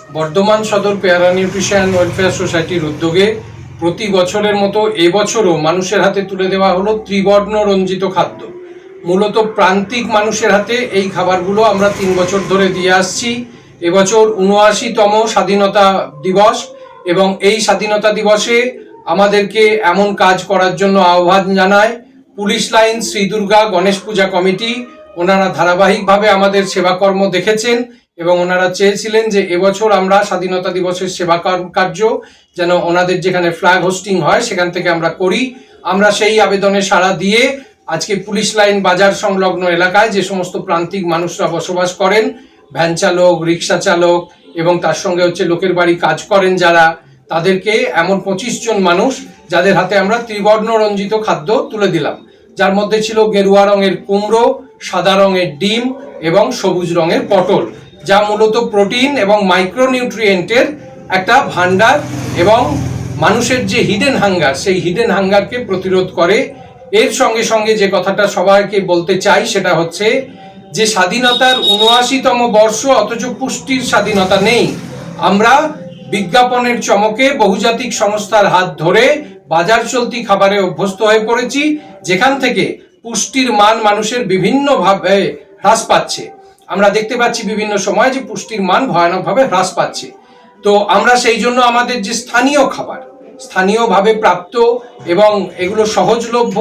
বর্ধমান সদর পেয়ারা nutrition welfare সোসাইটির উদ্যোগে প্রতি বছরের মতো এবছরও মানুষের হাতে তুলে দেওয়া হলো ত্রিবর্ণ রঞ্জিত খাদ্য। মূলত প্রান্তিক মানুষের হাতে এই খাবারগুলো আমরা 3 বছর ধরে দিয়ে আসছি। এবছর ৭৯তম স্বাধীনতা দিবস এবং এই স্বাধীনতা দিবসে আমাদেরকে এমন কাজ করার জন্য আহ্বান জানায় পুলিশ লাইন শ্রী দুর্গা গণেশ পূজা কমিটি। ওনারা ধারাবাহিকভাবে আমাদের সেবাকর্ম দেখেছেন এবং ওনারা চেয়েছিলেন যে এবছর আমরা স্বাধীনতা দিবসের সেবা কার্য যেন ওনাদের যেখানে ফ্ল্যাগ হোস্টিং হয় সেখান থেকে আমরা করি। আমরা সেই আবেদনে সাড়া দিয়ে আজকে পুলিশ লাইন বাজার সংলগ্ন এলাকায় যে সমস্ত প্রান্তিক মানুষরা বসবাস করেন, ভ্যান চালক, রিক্সা চালক এবং তার সঙ্গে লোকের বাড়ি কাজ করেন যারা, তাদেরকে এমন 25 জন মানুষ যাদের হাতে আমরা ত্রিবর্ণ রঞ্জিত খাদ্য তুলে দিলাম, যার মধ্যে ছিল গেরুয়া রঙের কুমড়ো, সাদা রঙের ডিম এবং সবুজ রঙের পটল, যা মূলত প্রোটিন এবং মাইক্রোনিউট্রিয়েন্টের একটা ভান্ডার এবং মানুষের যে হিডেন হাঙ্গার সেই হিডেন হাঙ্গারকে প্রতিরোধ করে। এর সঙ্গে সঙ্গে যে কথাটা সবাইকে বলতে চাই সেটা হচ্ছে যে স্বাধীনতার ৭৯তম বর্ষ অথচ পুষ্টির স্বাধীনতা নেই। আমরা বিজ্ঞাপনের চমকে বহুজাতিক সংস্থার হাত ধরে বাজার চলতি খাবারে অভ্যস্ত হয়ে পড়েছি, যেখান থেকে পুষ্টির মান মানুষের বিভিন্নভাবে হ্রাস পাচ্ছে। আমরা দেখতে পাচ্ছি বিভিন্ন সময় যে পুষ্টির মান ভয়ানকভাবে হ্রাস পাচ্ছে। তো আমরা সেই জন্য আমাদের যে স্থানীয় খাবার, স্থানীয়ভাবে প্রাপ্ত এবং এগুলো সহজলভ্য,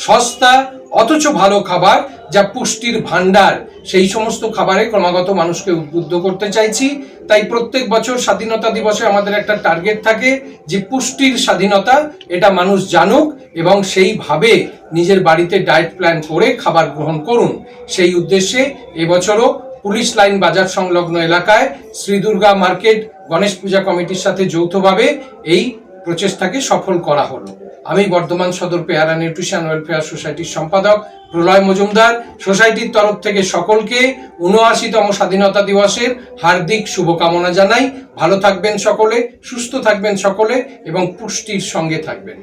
সস্তা অথচ ভালো খাবার যা পুষ্টির ভান্ডার, সেই সমস্ত খাবারে ক্রমাগত মানুষকে উদ্বুদ্ধ করতে চাইছি। তাই প্রত্যেক বছর স্বাধীনতা দিবসে আমাদের একটা টার্গেট থাকে যে পুষ্টির স্বাধীনতা এটা মানুষ জানুক এবং সেইভাবে নিজের বাড়িতে ডায়েট প্ল্যান করে খাবার গ্রহণ করুন। সেই উদ্দেশ্যে এবছরও পুলিশ লাইন বাজার সংলগ্ন এলাকায় শ্রী দুর্গা মার্কেট গণেশ পূজা কমিটির সাথে যৌথভাবে এই প্রচেষ্টাকে সফল করা হলো। আমি বর্ধমান সদর পেয়ারা নিউট্রিশন ওয়েলফেয়ার সোসাইটির সম্পাদক প্রলয় মজুমদার সোসাইটির তরফ থেকে সকলকে ৭৯তম স্বাধীনতা দিবসের হার্দিক শুভকামনা জানাই। ভালো থাকবেন সকলে, সুস্থ থাকবেন সকলে এবং পুষ্টির সঙ্গে থাকবেন।